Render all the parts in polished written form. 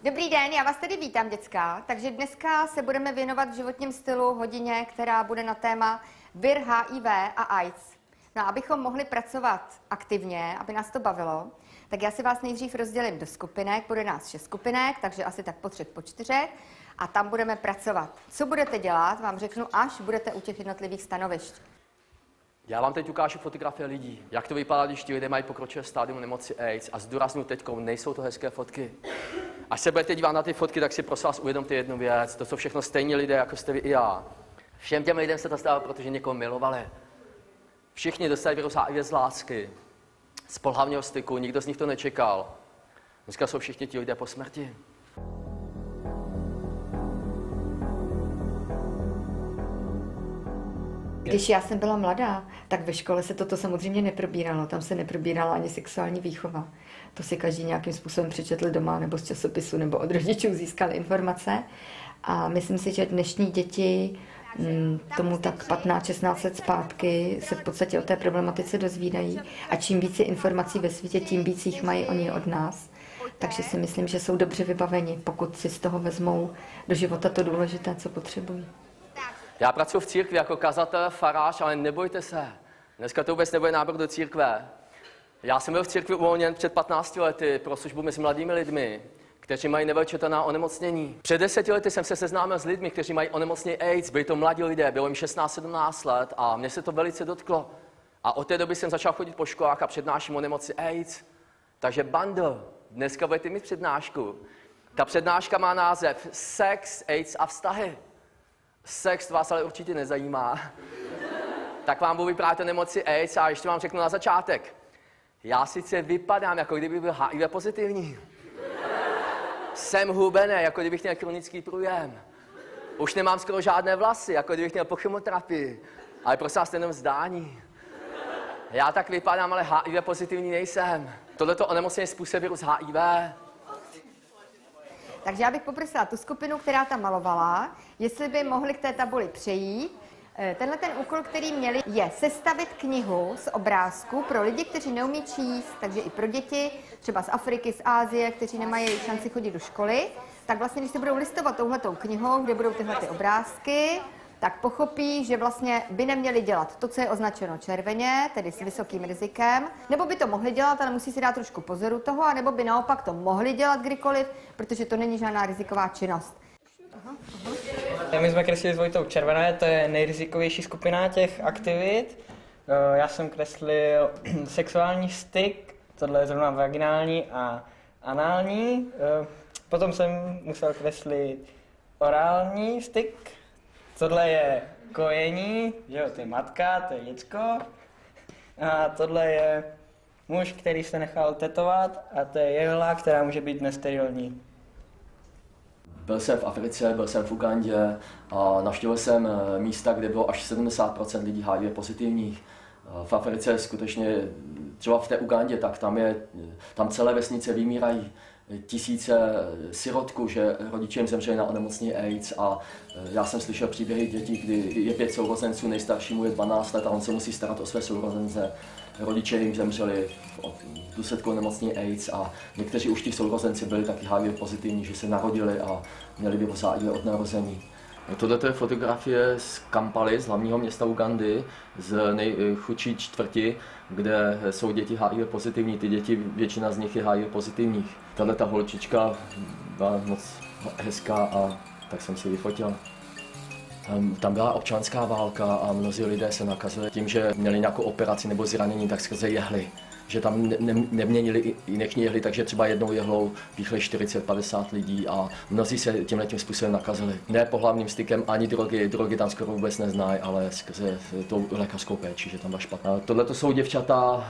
Dobrý den, já vás tady vítám, děcka. Takže dneska se budeme věnovat v životním stylu hodině, která bude na téma vir, HIV a AIDS. No a abychom mohli pracovat aktivně, aby nás to bavilo, tak já si vás nejdřív rozdělím do skupinek, bude nás 6 skupinek, takže asi tak po 3, po 4 a tam budeme pracovat. Co budete dělat, vám řeknu, až budete u těch jednotlivých stanovišť. Já vám teď ukážu fotografie lidí, jak to vypadá, když ti lidé mají pokročilé stádium nemoci AIDS a zdůraznuju teďkou, nejsou to hezké fotky. Až se budete dívat na ty fotky, tak si prosím vás uvědomte jednu věc, to jsou všechno stejní lidé, jako jste vy i já. Všem těm lidem se to stalo, protože někoho milovali. Všichni dostali virus HIV z lásky, z pohlavního styku, nikdo z nich to nečekal. Dneska jsou všichni ti lidé po smrti. Když já jsem byla mladá, tak ve škole se toto samozřejmě neprobíralo. Tam se neprobírala ani sexuální výchova. To si každý nějakým způsobem přečetl doma nebo z časopisu nebo od rodičů získal informace. A myslím si, že dnešní děti tomu tak 15-16 let zpátky se v podstatě o té problematice dozvídají. A čím více informací ve světě, tím víc jich mají oni od nás. Takže si myslím, že jsou dobře vybaveni, pokud si z toho vezmou do života to důležité, co potřebují. Já pracuji v církvi jako kazatel, farář, ale nebojte se. Dneska to vůbec nebude nábor do církve. Já jsem byl v církvi uvolněn před 15 lety pro službu mezi mladými lidmi, kteří mají nevyléčitelná onemocnění. Před 10 lety jsem se seznámil s lidmi, kteří mají onemocnění AIDS. Byli to mladí lidé, bylo jim 16-17 let a mě se to velice dotklo. A od té doby jsem začal chodit po školách a přednáším o nemoci AIDS. Takže bando, dneska budete mít přednášku. Ta přednáška má název Sex, AIDS a vztahy. Sex vás ale určitě nezajímá. Tak vám budu vyprávět o nemoci AIDS a ještě vám řeknu na začátek. Já sice vypadám, jako kdyby byl HIV pozitivní. Jsem hubený, jako kdybych měl chronický průjem. Už nemám skoro žádné vlasy, jako kdybych měl po chemoterapii. Ale prosím vás, jenom zdání. Já tak vypadám, ale HIV pozitivní nejsem. Tohleto onemocnění způsobuje virus HIV. Takže já bych poprosila tu skupinu, která tam malovala, jestli by mohli k té tabuli přejít. Tenhle ten úkol, který měli, je sestavit knihu z obrázků pro lidi, kteří neumí číst, takže i pro děti, třeba z Afriky, z Asie, kteří nemají šanci chodit do školy. Tak vlastně, když se budou listovat touhletou knihou, kde budou tyhle ty obrázky, tak pochopí, že vlastně by neměli dělat to, co je označeno červeně, tedy s vysokým rizikem, nebo by to mohli dělat, ale musí si dát trošku pozoru toho, anebo by naopak to mohli dělat kdykoliv, protože to není žádná riziková činnost. My jsme kreslili s Vojtou červené, to je nejrizikovější skupina těch aktivit. Já jsem kreslil sexuální styk, tohle je zrovna vaginální a anální. Potom jsem musel kreslit orální styk, tohle je kojení, že jo, to je matka, to je děcko. A tohle je muž, který se nechal tetovat a to je jehla, která může být nesterilní. Byl jsem v Africe, byl jsem v Ugandě a navštívil jsem místa, kde bylo až 70% lidí HIV pozitivních. V Africe skutečně, třeba v té Ugandě, tak tam celé vesnice vymírají. Tisíce sirotků, že rodiče jim zemřeli na onemocnění AIDS a já jsem slyšel příběhy dětí, kdy je 5 sourozenců, nejstaršímu je 12 let a on se musí starat o své sourozence. Rodiče jim zemřeli v důsledku onemocnění AIDS a někteří už ti sourozenci byli taky HIV pozitivní, že se narodili a měli virus HIV od narození. Tohle je fotografie z Kampaly, z hlavního města Ugandy, z nejchudší čtvrti, kde jsou děti HIV pozitivní. Ty děti, většina z nich je HIV pozitivních. Tahle ta holčička byla moc hezká a tak jsem si ji vyfotil. Tam byla občanská válka a mnozí lidé se nakazili tím, že měli nějakou operaci nebo zranění, tak skrze jehly. Že tam neměnili injekční jehly, takže třeba jednou jehlou píchli 40-50 lidí a mnozí se tímhletím způsobem nakazili. Ne pohlavním stykem ani drogy tam skoro vůbec neznají, ale skrze tou lékařskou péči, že tam byla špatná. Tohle jsou děvčata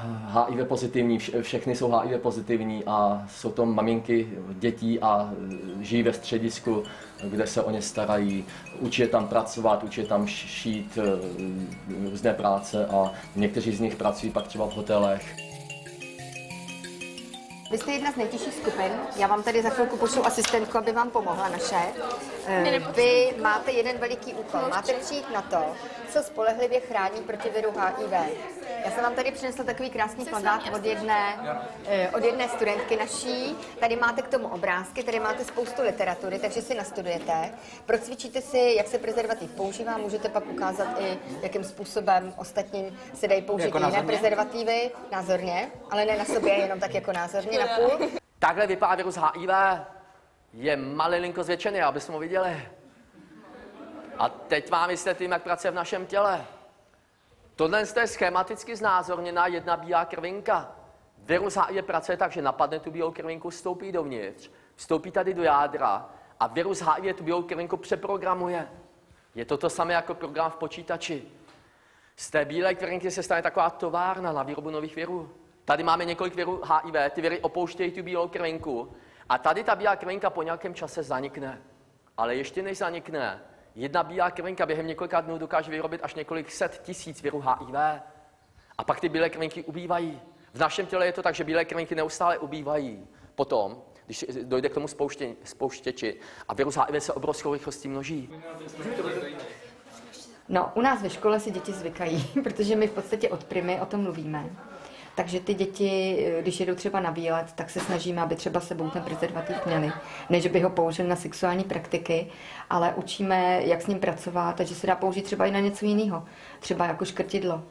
HIV pozitivní, všechny jsou HIV pozitivní a jsou to maminky dětí a žijí ve středisku, kde se o ně starají, učí je tam pracovat, učí je tam šít různé práce a někteří z nich pracují pak třeba v hotelech. Vy jste jedna z nejtěžších skupin. Já vám tady za chvilku pošlu asistentku, aby vám pomohla naše. Vy máte jeden veliký úkol. Máte přijít na to, co spolehlivě chrání proti viru HIV. Já jsem vám tady přinesla takový krásný plakát od jedné studentky naší. Tady máte k tomu obrázky, tady máte spoustu literatury, takže si nastudujete. Procvičíte si, jak se prezervativ používá, můžete pak ukázat i, jakým způsobem ostatní se dají použít jako jiné prezervativy, názorně, ale ne na sobě, jenom tak jako názorně, na půl. Takhle vypadá virus HIV. Je malilinko zvětšený, abyste ho viděli. A teď vám vysvětlím, jak pracuje v našem těle. Tohle je schematicky znázorněná jedna bílá krvinka. Virus HIV pracuje tak, že napadne tu bílou krvinku, vstoupí dovnitř, vstoupí tady do jádra a virus HIV tu bílou krvinku přeprogramuje. Je to samé jako program v počítači. Z té bílé krvinky se stane taková továrna na výrobu nových virů. Tady máme několik virů HIV, ty viry opouštějí tu bílou krvinku a tady ta bílá krvinka po nějakém čase zanikne. Ale ještě než zanikne, jedna bílá krvinka během několika dnů dokáže vyrobit až několik set tisíc virů HIV. A pak ty bílé krvinky ubývají. V našem těle je to tak, že bílé krvinky neustále ubývají. Potom, když dojde k tomu spouštěči a virus HIV se obrovskou rychlostí množí. No, u nás ve škole si děti zvykají, protože my v podstatě od primy o tom mluvíme. Takže ty děti, když jedou třeba na výlet, tak se snažíme, aby třeba sebou ten prezervativ měli. Ne, že by ho použili na sexuální praktiky, ale učíme, jak s ním pracovat, takže se dá použít třeba i na něco jiného. Třeba jako škrtidlo,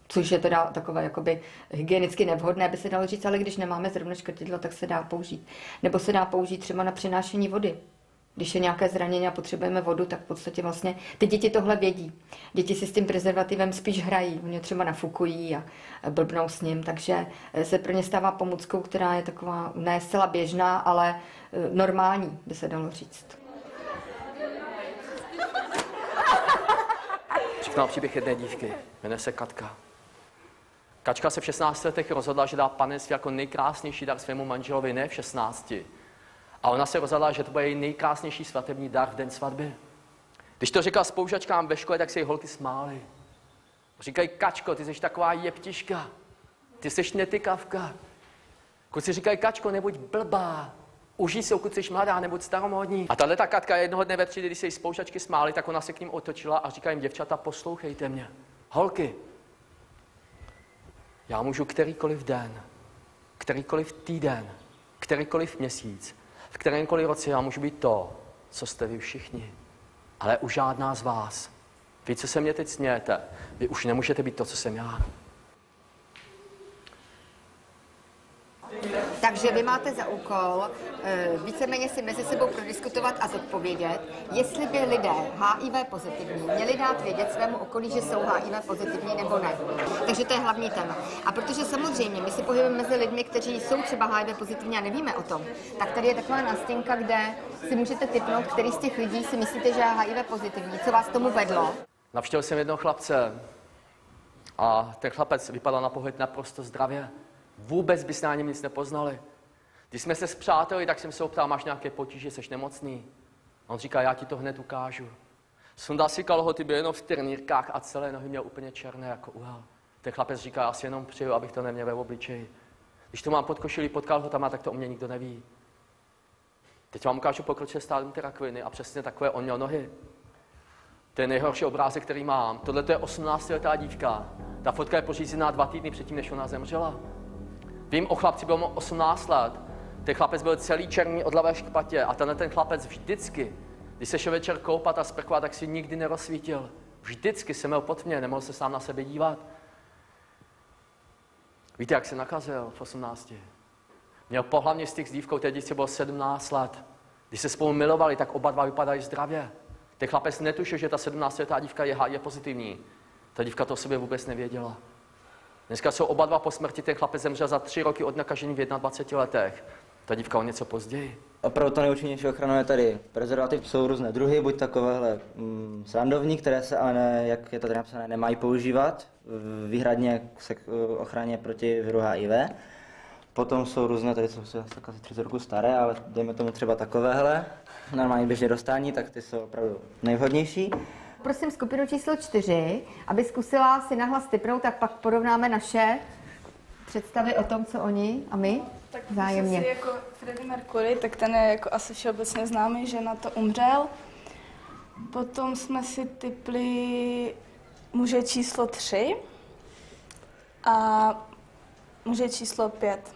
což je teda takové jakoby hygienicky nevhodné, by se dalo říct, ale když nemáme zrovna škrtidlo, tak se dá použít. Nebo se dá použít třeba na přenášení vody. Když je nějaké zranění a potřebujeme vodu, tak v podstatě vlastně ty děti tohle vědí. Děti si s tím prezervativem spíš hrají, oni třeba nafukují a blbnou s ním, takže se pro ně stává pomůckou, která je taková ne zcela běžná, ale normální, by se dalo říct. Připomínám příběh jedné dívky, jmenuje se Katka. Kačka se v 16 letech rozhodla, že dá panenství jako nejkrásnější dar svému manželovi, ne v 16. A ona se rozhodla, že to bude její nejkrásnější svatební dar v den svatby. Když to řekla spolužačkám ve škole, tak se jí holky smály. Říkají, Kačko, ty jsi taková jeptiška, ty jsi netykavka. Kluci říkají, Kačko, nebuď blbá, užij se, pokud jsi mladá, nebuď staromódní. A tahle ta Katka jednoho dne ve třídě, když se jí spolužačky smály, tak ona se k ním otočila a říká jim, děvčata, poslouchejte mě. Holky, já můžu kterýkoliv den, kterýkoliv týden, kterýkoliv měsíc, v kterémkoliv roce já můžu být to, co jste vy všichni. Ale už žádná z vás. Vy, co se mě teď smějete, vy už nemůžete být to, co jsem já. Takže vy máte za úkol víceméně si mezi sebou prodiskutovat a zodpovědět, jestli by lidé HIV pozitivní měli dát vědět svému okolí, že jsou HIV pozitivní nebo ne. Takže to je hlavní téma. A protože samozřejmě my si pohybujeme mezi lidmi, kteří jsou třeba HIV pozitivní a nevíme o tom, tak tady je taková nástěnka, kde si můžete tipnout, který z těch lidí si myslíte, že je HIV pozitivní, co vás tomu vedlo. Navštívil jsem jednoho chlapce a ten chlapec vypadal na pohled naprosto zdravě. Vůbec bys na něm nic nepoznali. Když jsme se spřáteli, tak jsem se ho ptal, máš nějaké potíže, jsi nemocný? A on říká, já ti to hned ukážu. Sundal si kalhoty, byl jenom v trenýrkách a celé nohy měl úplně černé jako uhel. Ten chlapec říká, já si jenom přeju, abych to neměl ve obličeji. Když to mám pod košilí, pod kalhotama, tak to o mě nikdo neví. Teď vám ukážu pokročilé stádium té rakoviny a přesně takové on měl nohy. To je nejhorší obrázek, který mám. Tohle je 18letá dívka. Ta fotka je pořízená 2 týdny předtím, než ona zemřela. Vím o chlapci, byl mu 18 let. Ten chlapec byl celý černý od levé špatě a ten chlapec vždycky, když se šel večer koupat a sprchovat, tak si nikdy nerozsvítil. Vždycky se měl pod mě, nemohl se sám na sebe dívat. Víte, jak se nakazil v 18? Měl pohlavní styk s dívkou, té dívce bylo 17 let. Když se spolu milovali, tak oba dva vypadají zdravě. Ten chlapec netušil, že ta 17letá dívka je HIV pozitivní. Ta dívka to o sobě vůbec nevěděla. Dneska jsou oba dva po smrti, ten chlapec zemřel za 3 roky od nakažení v 21 letech. Ta dívka o něco později. Opravdu to nejúčinnější ochranu je tady prezervativ. Jsou různé druhy, buď takovéhle srandovní, které se ale, jak je to tady napsané, nemají používat. Výhradně se ochraně proti viru HIV. Potom jsou různé, tady jsou asi 30 roku staré, ale dejme tomu třeba takovéhle. Normálně běžně dostání, tak ty jsou opravdu nejvhodnější. Prosím skupinu číslo 4, aby zkusila si nahlas tipnout, tak pak porovnáme naše představy o tom, co oni a my. Tak Vzájemně. si jako Freddie Mercury, tak ten je jako asi všeobecně známý, že na to umřel. Potom jsme si tipli muže číslo 3 a muže číslo 5.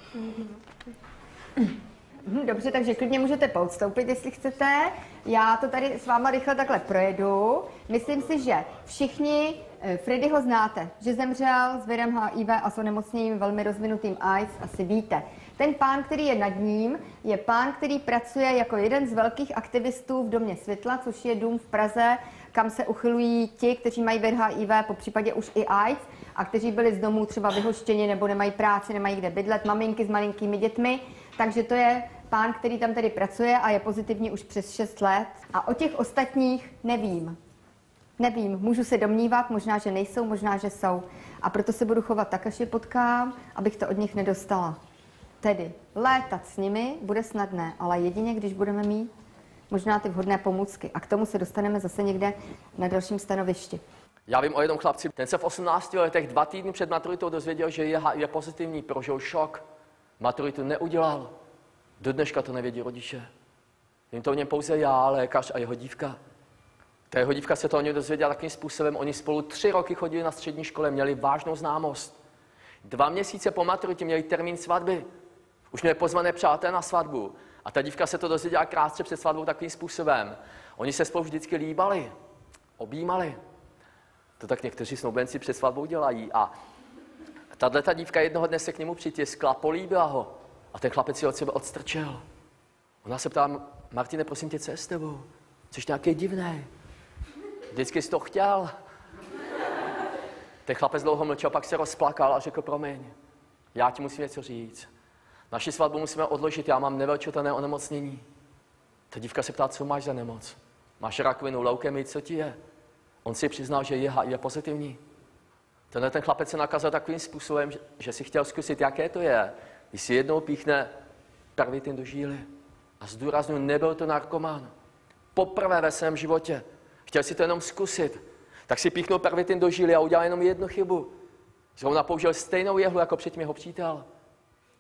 Dobře, takže klidně můžete poodstoupit, jestli chcete. Já to tady s váma rychle takhle projedu. Myslím si, že všichni Freddyho znáte, že zemřel s virem HIV a s onemocněním velmi rozvinutým AIDS, asi víte. Ten pán, který je nad ním, je pán, který pracuje jako jeden z velkých aktivistů v Domě světla, což je dům v Praze, kam se uchylují ti, kteří mají vir HIV, po případě už i AIDS, a kteří byli z domů třeba vyhoštěni nebo nemají práci, nemají kde bydlet, maminky s malinkými dětmi. Takže to je pán, který tam tedy pracuje a je pozitivní už přes 6 let. A o těch ostatních nevím. Nevím, můžu se domnívat, možná, že nejsou, možná, že jsou. A proto se budu chovat tak, až je potkám, abych to od nich nedostala. Tedy létat s nimi bude snadné, ale jedině, když budeme mít možná ty vhodné pomůcky. A k tomu se dostaneme zase někde na dalším stanovišti. Já vím o jednom chlapci, ten se v 18 letech 2 týdny před maturitou dozvěděl, že je HIV pozitivní, prožil šok. Maturitu neudělal. Do dneška to nevědí rodiče. Vím to o něm pouze já, lékař a jeho dívka. Ta jeho dívka se to o něm dozvěděla takým způsobem. Oni spolu 3 roky chodili na střední škole, měli vážnou známost. 2 měsíce po maturitě měli termín svatby. Už měli pozvané přátelé na svatbu. A ta dívka se to dozvěděla krátce před svatbou takovým způsobem. Oni se spolu vždycky líbali, objímali. To tak někteří snoubenci před svatbou dělají. A tato dívka jednoho dne se k němu přitiskla, políbila ho. A ten chlapec si od sebe odstrčil. Ona se ptala: Martine, prosím tě, co je s tebou? Jsi nějaký divný. Vždycky jsi to chtěl. Ten chlapec dlouho mlčel, pak se rozplakal a řekl: promiň, já ti musím něco říct. Naši svatbu musíme odložit, já mám nevelčitelné onemocnění. Ta dívka se ptá: co máš za nemoc? Máš rakovinu, leukemii, co ti je? On si přiznal, že je HIV pozitivní. Ten chlapec se nakazil takovým způsobem, že si chtěl zkusit, jaké to je, když si jednou píchne pervitin do žíly. A zdůraznuju, nebyl to narkoman. Poprvé ve svém životě. Chtěl si to jenom zkusit. Tak si píchnul pervitin do žíly a udělal jenom jednu chybu. Zrovna použil stejnou jehlu jako předtím jeho přítel.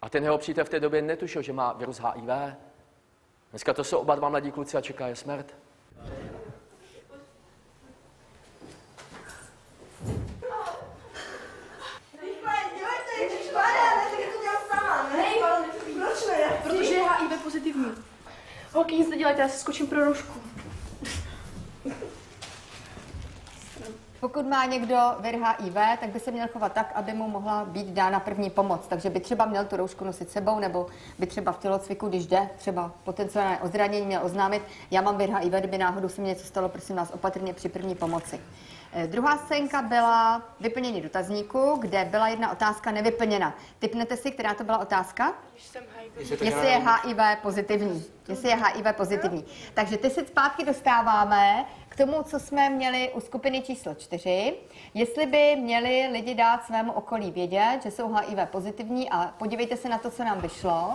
A ten jeho přítel v té době netušil, že má virus HIV. Dneska to jsou oba 2 mladí kluci a čeká je smrt. Protože je HIV pozitivní. Holky, nic nedělejte, já si skočím pro roušku. Pokud má někdo vir HIV, tak by se měl chovat tak, aby mu mohla být dána první pomoc. Takže by třeba měl tu roušku nosit sebou, nebo by třeba v tělocviku, když jde třeba potenciálně o zranění, měl oznámit: já mám vir HIV, kdyby náhodou se mi něco stalo, prosím vás, opatrně při první pomoci. Druhá scénka byla vyplnění dotazníku, kde byla jedna otázka nevyplněna. Tipnete si, která to byla otázka? Jestli je HIV pozitivní. Jestli je HIV pozitivní. Takže ty se zpátky dostáváme k tomu, co jsme měli u skupiny číslo 4. Jestli by měli lidi dát svému okolí vědět, že jsou HIV pozitivní, a podívejte se na to, co nám vyšlo.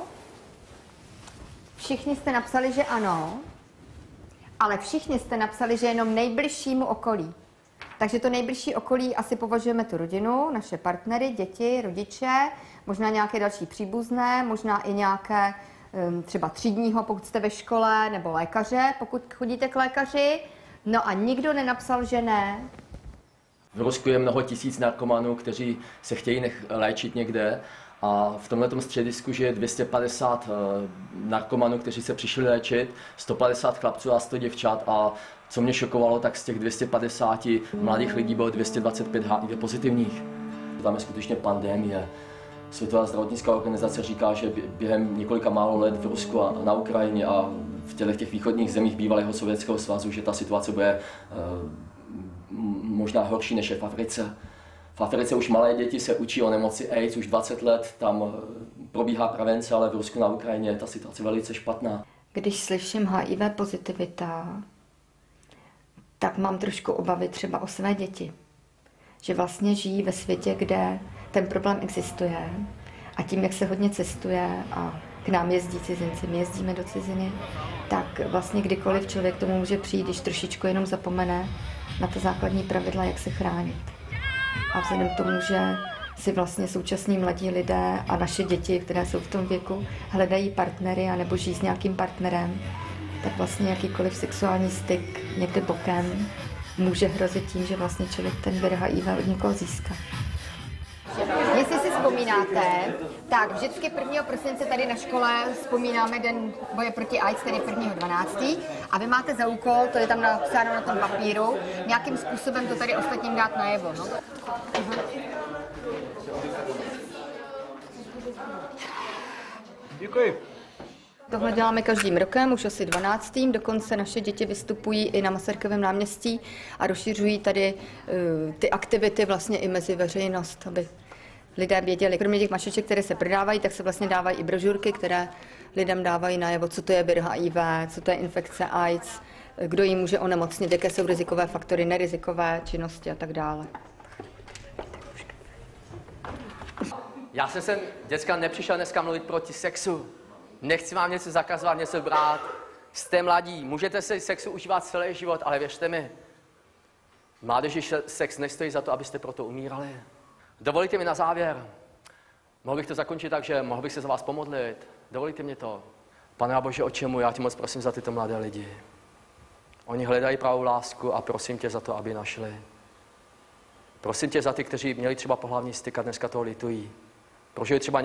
Všichni jste napsali, že ano, ale všichni jste napsali, že jenom nejbližšímu okolí. Takže to nejbližší okolí asi považujeme tu rodinu, naše partnery, děti, rodiče, možná nějaké další příbuzné, možná i nějaké třeba třídního, pokud jste ve škole, nebo lékaře, pokud chodíte k lékaři. No a nikdo nenapsal, že ne. V Rusku je mnoho tisíc narkomanů, kteří se chtějí léčit někde. A v tomhletom středisku žije 250 narkomanů, kteří se přišli léčit, 150 chlapců a 100 děvčat. A co mě šokovalo, tak z těch 250 mladých lidí bylo 225 HIV pozitivních. Tam je skutečně pandemie. Světová zdravotnická organizace říká, že během několika málo let v Rusku a na Ukrajině a v těch východních zemích bývalého Sovětského svazu, že ta situace bude možná horší než je v Africe. V Africe už malé děti se učí o nemoci AIDS, už 20 let tam probíhá prevence, ale v Rusku na Ukrajině je ta situace velice špatná. Když slyším HIV pozitivita, tak mám trošku obavy třeba o své děti. Že vlastně žijí ve světě, kde ten problém existuje, a tím, jak se hodně cestuje a k nám jezdí cizinci, my jezdíme do ciziny, tak vlastně kdykoliv člověk tomu může přijít, když trošičku jenom zapomene na ta základní pravidla, jak se chránit. A vzhledem k tomu, že si vlastně současní mladí lidé a naše děti, které jsou v tom věku, hledají partnery a nebo žijí s nějakým partnerem, tak vlastně jakýkoliv sexuální styk někde bokem může hrozit tím, že vlastně člověk ten vir HIV od někoho získá. Jestli si vzpomínáte, tak vždycky 1. prosince tady na škole vzpomínáme Den boje proti AIDS, tedy 1.12. A vy máte za úkol, to je tam napsáno na tom papíru, nějakým způsobem to tady ostatním dát najevo. No? Děkuji. Tohle děláme každým rokem, už asi 12. Dokonce naše děti vystupují i na Masarykově náměstí a rozšiřují tady ty aktivity vlastně i mezi veřejnost, aby lidé věděli. Kromě těch mašeček, které se prodávají, tak se vlastně dávají i brožurky, které lidem dávají najevo, co to je vir HIV, co to je infekce AIDS, kdo jí může onemocnit, jaké jsou rizikové faktory, nerizikové činnosti a tak dále. Já jsem sem, děcka, nepřišel dneska mluvit proti sexu. Nechci vám něco zakazovat, něco brát. Jste mladí, můžete se sexu užívat celý život, ale věřte mi, mládeži sex nestojí za to, abyste proto umírali. Dovolíte mi na závěr, mohl bych to zakončit tak, že mohl bych se za vás pomodlit. Dovolíte mě to. Pane Bože, Otče můj, já tě moc prosím za tyto mladé lidi. Oni hledají pravou lásku a prosím tě za to, aby našli. Prosím tě za ty, kteří měli třeba pohlavní styk a dneska toho litují. Prožili třeba